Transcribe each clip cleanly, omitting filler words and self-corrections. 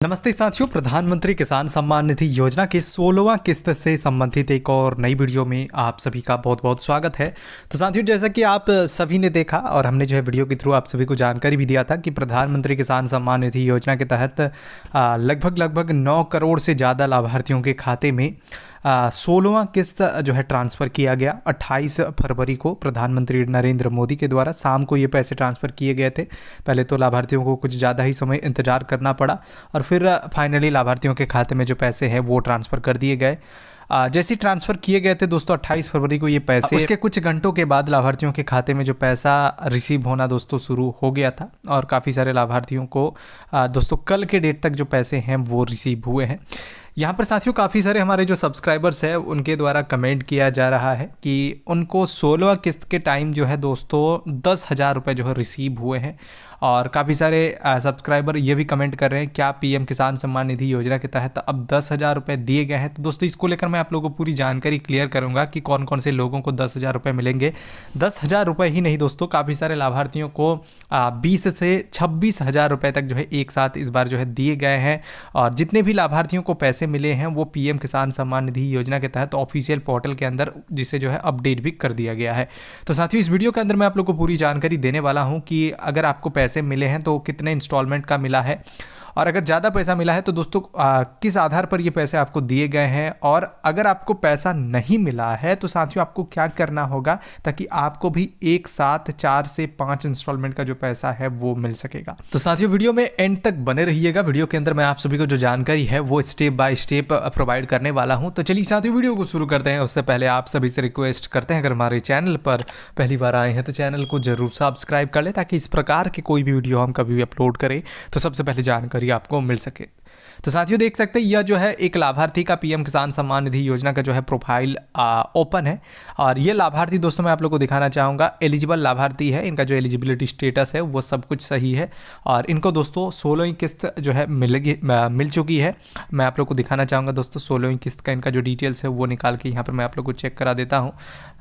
नमस्ते साथियों, प्रधानमंत्री किसान सम्मान निधि योजना के 16वां किस्त से संबंधित एक और नई वीडियो में आप सभी का बहुत बहुत स्वागत है। तो साथियों, जैसा कि आप सभी ने देखा और हमने जो है वीडियो के थ्रू आप सभी को जानकारी भी दिया था कि प्रधानमंत्री किसान सम्मान निधि योजना के तहत लगभग 9 करोड़ से ज़्यादा लाभार्थियों के खाते में 16वां किस्त जो है ट्रांसफ़र किया गया। 28 फरवरी को प्रधानमंत्री नरेंद्र मोदी के द्वारा शाम को ये पैसे ट्रांसफ़र किए गए थे। पहले तो लाभार्थियों को कुछ ज़्यादा ही समय इंतज़ार करना पड़ा और फिर फाइनली लाभार्थियों के खाते में जो पैसे हैं वो ट्रांसफ़र कर दिए गए। जैसे ट्रांसफ़र किए गए थे दोस्तों 28 फरवरी को ये पैसे, उसके कुछ घंटों के बाद लाभार्थियों के खाते में जो पैसा रिसीव होना दोस्तों शुरू हो गया था और काफ़ी सारे लाभार्थियों को दोस्तों कल के डेट तक जो पैसे हैं वो रिसीव हुए हैं। यहाँ पर साथियों काफ़ी सारे हमारे जो सब्सक्राइबर्स हैं उनके द्वारा कमेंट किया जा रहा है कि उनको 16वां किस्त के टाइम जो है दोस्तों 10,000 रुपये जो है रिसीव हुए हैं। और काफ़ी सारे सब्सक्राइबर ये भी कमेंट कर रहे हैं क्या पीएम किसान सम्मान निधि योजना के तहत अब 10,000 रुपये दिए गए हैं। तो दोस्तों इसको लेकर मैं आप लोगों को पूरी जानकारी क्लियर करूंगा कि कौन कौन से लोगों को 10,000 रुपये मिलेंगे। 10,000 रुपये ही नहीं दोस्तों, काफ़ी सारे लाभार्थियों को 20 से 26,000 रुपये तक जो है एक साथ इस बार जो है दिए गए हैं। और जितने भी लाभार्थियों को पैसे मिले हैं वो पीएम किसान सम्मान निधि योजना के तहत ऑफिशियल पोर्टल के अंदर जिसे जो है अपडेट भी कर दिया गया है। तो साथियों इस वीडियो के अंदर मैं आप लोगों को पूरी जानकारी देने वाला हूं कि अगर आपको पैसे मिले हैं तो कितने इंस्टॉलमेंट का मिला है और अगर ज़्यादा पैसा मिला है तो दोस्तों किस आधार पर ये पैसे आपको दिए गए हैं। और अगर आपको पैसा नहीं मिला है तो साथियों आपको क्या करना होगा ताकि आपको भी एक साथ 4 से 5 इंस्टॉलमेंट का जो पैसा है वो मिल सकेगा। तो साथियों वीडियो में एंड तक बने रहिएगा। वीडियो के अंदर मैं आप सभी को जो जानकारी है वो स्टेप बाय स्टेप प्रोवाइड करने वाला हूं। तो चलिए साथियों वीडियो को शुरू करते हैं। उससे पहले आप सभी से रिक्वेस्ट करते हैं अगर हमारे चैनल पर पहली बार आए हैं तो चैनल को जरूर सब्सक्राइब कर ले ताकि इस प्रकार की कोई भी वीडियो हम कभी भी अपलोड करें तो सबसे पहले जानकारी आपको मिल सके। तो साथियों देख सकते हैं यह जो है एक लाभार्थी का पीएम किसान सम्मान निधि योजना का जो है प्रोफाइल ओपन है और ये लाभार्थी दोस्तों मैं आप लोगों को दिखाना चाहूँगा एलिजिबल लाभार्थी है। इनका जो एलिजिबिलिटी स्टेटस है वो सब कुछ सही है और इनको दोस्तों 16वीं किस्त जो है मिल चुकी है। मैं आप लोग को दिखाना चाहूँगा दोस्तों 16वीं किस्त का इनका जो डिटेल्स है वो निकाल के यहाँ पर मैं आप लोग को चेक करा देता हूँ।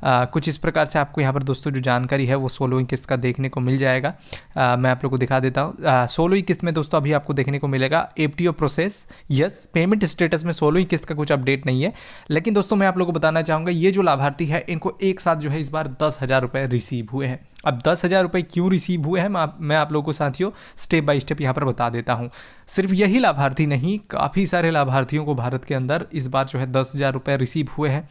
कुछ इस प्रकार से आपको यहाँ पर दोस्तों जो जानकारी है वो 16वीं किस्त का देखने को मिल जाएगा। मैं आप लोग को दिखा देता हूँ। 16वीं किस्त में दोस्तों अभी आपको देखने को मिलेगा FTO process yes. Payment status में 16वीं किस्त का कुछ अपडेट नहीं है, लेकिन दोस्तों मैं आप लोगों को बताना चाहूँगा ये जो लाभार्थी है इनको एक साथ जो है इस बार 10,000 रुपये रिसीव हुए हैं। अब 10,000 रुपये क्यों रिसीव हुए हैं मैं आप लोगों को साथियों स्टेप बाय स्टेप यहाँ पर बता देता हूँ। सिर्फ यही लाभार्थी नहीं, काफ़ी सारे लाभार्थियों को भारत के अंदर इस बार जो है 10,000 रुपये रिसीव हुए हैं,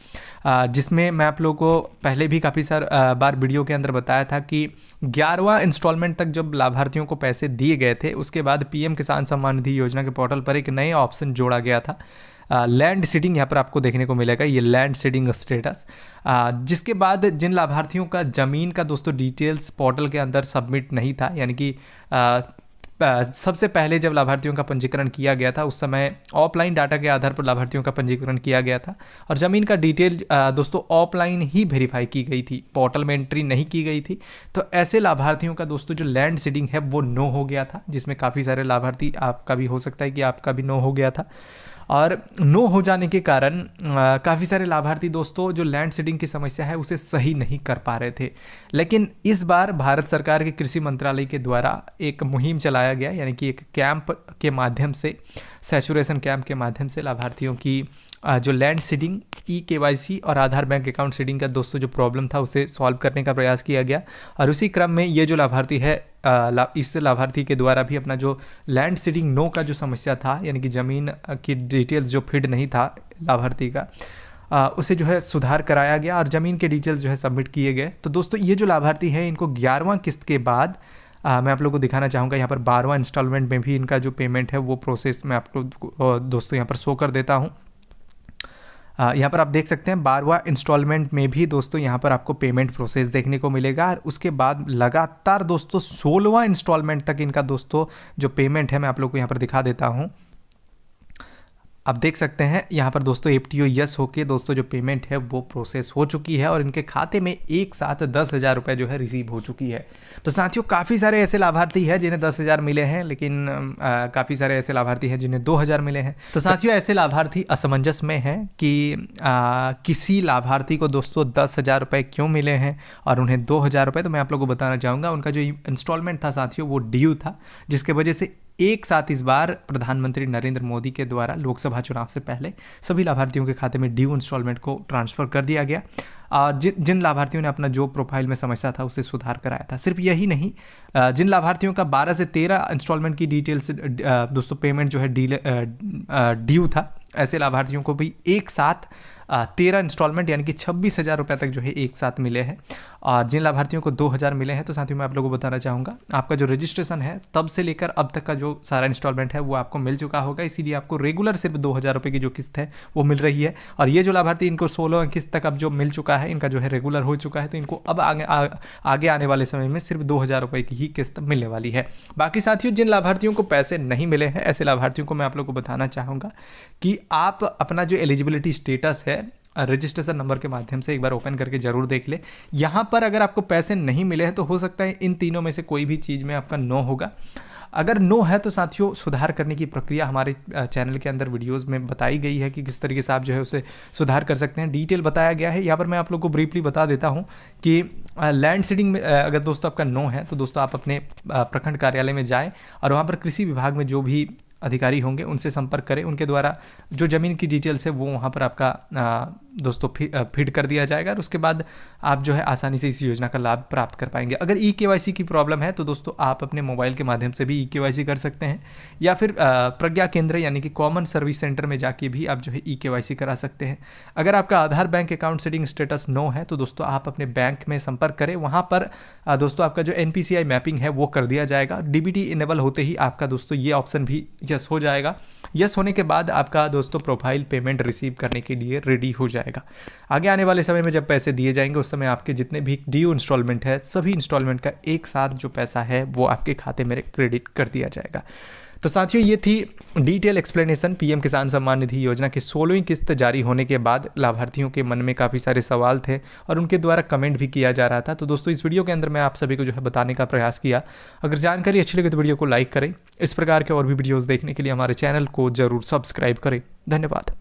जिसमें मैं आप लोगों को पहले भी काफ़ी बार वीडियो के अंदर बताया था कि 11वां इंस्टॉलमेंट तक जब लाभार्थियों को पैसे दिए गए थे उसके बाद पीएम किसान सम्मान निधि योजना के पोर्टल पर एक नया ऑप्शन जोड़ा गया था लैंड सीडिंग। यहाँ पर आपको देखने को मिलेगा ये लैंड सीडिंग स्टेटस, जिसके बाद जिन लाभार्थियों का ज़मीन का दोस्तों डिटेल्स पोर्टल के अंदर सबमिट नहीं था, यानी कि सबसे पहले जब लाभार्थियों का पंजीकरण किया गया था उस समय ऑफलाइन डाटा के आधार पर लाभार्थियों का पंजीकरण किया गया था और ज़मीन का डिटेल दोस्तों ऑफलाइन ही वेरीफाई की गई थी, पोर्टल में एंट्री नहीं की गई थी। तो ऐसे लाभार्थियों का दोस्तों जो लैंड सीडिंग है वो नो हो गया था, जिसमें काफ़ी सारे लाभार्थी, आपका भी हो सकता है कि आपका भी नो हो गया था। और नो हो जाने के कारण काफ़ी सारे लाभार्थी दोस्तों जो लैंड सीडिंग की समस्या है उसे सही नहीं कर पा रहे थे। लेकिन इस बार भारत सरकार के कृषि मंत्रालय के द्वारा एक मुहिम चलाया गया, यानी कि एक कैंप के माध्यम से, सैचुरेशन कैंप के माध्यम से लाभार्थियों की जो लैंड सीडिंग, KYC और आधार बैंक अकाउंट सीडिंग का दोस्तों जो प्रॉब्लम था उसे सॉल्व करने का प्रयास किया गया। और उसी क्रम में ये जो लाभार्थी है इस लाभार्थी के द्वारा भी अपना जो लैंड सीडिंग नो का जो समस्या था, यानी कि ज़मीन की डिटेल्स जो फीड नहीं था लाभार्थी का, उसे जो है सुधार कराया गया और ज़मीन के डिटेल्स जो है सबमिट किए गए। तो दोस्तों ये जो लाभार्थी है इनको 11वां किस्त के बाद मैं आप लोगों को दिखाना चाहूँगा यहाँ पर 12वां इंस्टॉलमेंट में भी इनका जो पेमेंट है वो प्रोसेस मैं आप लोग दोस्तों यहाँ पर शो कर देता हूँ। यहाँ पर आप देख सकते हैं 12वां इंस्टॉलमेंट में भी दोस्तों यहाँ पर आपको पेमेंट प्रोसेस देखने को मिलेगा और उसके बाद लगातार दोस्तों 16वां इंस्टॉलमेंट तक इनका दोस्तों जो पेमेंट है मैं आप लोग को यहाँ पर दिखा देता हूँ। आप देख सकते हैं यहाँ पर दोस्तों एफटीओ यस होके दोस्तों जो पेमेंट है वो प्रोसेस हो चुकी है और इनके खाते में एक साथ 10,000 रुपये जो है रिसीव हो चुकी है। तो साथियों काफ़ी सारे ऐसे लाभार्थी हैं जिन्हें 10,000 मिले हैं, लेकिन काफ़ी सारे ऐसे लाभार्थी हैं जिन्हें 2,000 मिले हैं। तो साथियों ऐसे लाभार्थी असमंजस में हैं कि किसी लाभार्थी को दोस्तों 10,000 रुपये क्यों मिले हैं और उन्हें 2,000 रुपये। तो मैं आप लोगों को बताना चाहूँगा उनका जो इंस्टॉलमेंट था साथियों वो ड्यू था, जिसके वजह से एक साथ इस बार प्रधानमंत्री नरेंद्र मोदी के द्वारा लोकसभा चुनाव से पहले सभी लाभार्थियों के खाते में ड्यू इंस्टॉलमेंट को ट्रांसफ़र कर दिया गया। जिन लाभार्थियों ने अपना जो प्रोफाइल में समस्या था उसे सुधार कराया था। सिर्फ यही नहीं, जिन लाभार्थियों का 12 से 13 इंस्टॉलमेंट की डिटेल्स दोस्तों पेमेंट जो है ड्यू था, ऐसे लाभार्थियों को भी एक साथ 13 इंस्टॉलमेंट यानी कि 26,000 रुपये तक जो है एक साथ मिले हैं। और जिन लाभार्थियों को 2,000 मिले हैं, तो साथियों मैं आप लोगों को बताना चाहूँगा, आपका जो रजिस्ट्रेशन है तब से लेकर अब तक का जो सारा इंस्टॉलमेंट है वो आपको मिल चुका होगा। इसीलिए आपको रेगुलर सिर्फ 2,000 रुपये की जो किस्त है वो मिल रही है। और ये जो लाभार्थी इनको 16 किस्त तक अब जो मिल चुका है, इनका जो है रेगुलर हो चुका है, तो इनको अब आगे आने वाले समय में सिर्फ 2,000 रुपये की ही किस्त मिलने वाली है। बाकी साथियों, जिन लाभार्थियों को पैसे नहीं मिले हैं, ऐसे लाभार्थियों को मैं आप लोग को बताना चाहूँगा कि आप अपना जो एलिजिबिलिटी स्टेटस है रजिस्ट्रेशन नंबर के माध्यम से एक बार ओपन करके जरूर देख ले। यहाँ पर अगर आपको पैसे नहीं मिले हैं तो हो सकता है इन तीनों में से कोई भी चीज़ में आपका नो होगा। अगर नो है तो साथियों सुधार करने की प्रक्रिया हमारे चैनल के अंदर वीडियोस में बताई गई है कि किस तरीके से आप जो है उसे सुधार कर सकते हैं, डिटेल बताया गया है। यहाँ पर मैं आप लोग को ब्रीफली बता देता हूँ कि लैंड सीडिंग में अगर दोस्तों आपका नो है तो दोस्तों आप अपने प्रखंड कार्यालय में जाएँ और वहाँ पर कृषि विभाग में जो भी अधिकारी होंगे उनसे संपर्क करें। उनके द्वारा जो ज़मीन की डिटेल्स है वो वहाँ पर आपका दोस्तों फीड कर दिया जाएगा और उसके बाद आप जो है आसानी से इस योजना का लाभ प्राप्त कर पाएंगे। अगर ई-केवाईसी की प्रॉब्लम है तो दोस्तों आप अपने मोबाइल के माध्यम से भी ई-केवाईसी कर सकते हैं, या फिर प्रज्ञा केंद्र यानी कि कॉमन सर्विस सेंटर में जाके भी आप जो है ई-केवाईसी करा सकते हैं। अगर आपका Aadhaar bank account setting status no है तो दोस्तों आप अपने बैंक में संपर्क करें। वहाँ पर दोस्तों आपका जो NPCI मैपिंग है वो कर दिया जाएगा। DBT इनेबल होते ही आपका दोस्तों ये ऑप्शन भी यस हो जाएगा। यस होने के बाद आपका दोस्तों प्रोफाइल पेमेंट रिसीव करने के लिए रेडी हो जाएगा। आगे आने वाले समय में जब पैसे दिए जाएंगे उस समय आपके जितने भी ड्यू इंस्टॉलमेंट है, सभी इंस्टॉलमेंट का एक साथ जो पैसा है वो आपके खाते में क्रेडिट कर दिया जाएगा। तो साथियों ये थी डिटेल एक्सप्लेनेशन पीएम किसान सम्मान निधि योजना की 16वीं किस्त जारी होने के बाद लाभार्थियों के मन में काफ़ी सारे सवाल थे और उनके द्वारा कमेंट भी किया जा रहा था। तो दोस्तों इस वीडियो के अंदर मैं आप सभी को जो है बताने का प्रयास किया। अगर जानकारी अच्छी लगे तो वीडियो को लाइक करें। इस प्रकार के और भी वीडियोज़ देखने के लिए हमारे चैनल को जरूर सब्सक्राइब करें। धन्यवाद।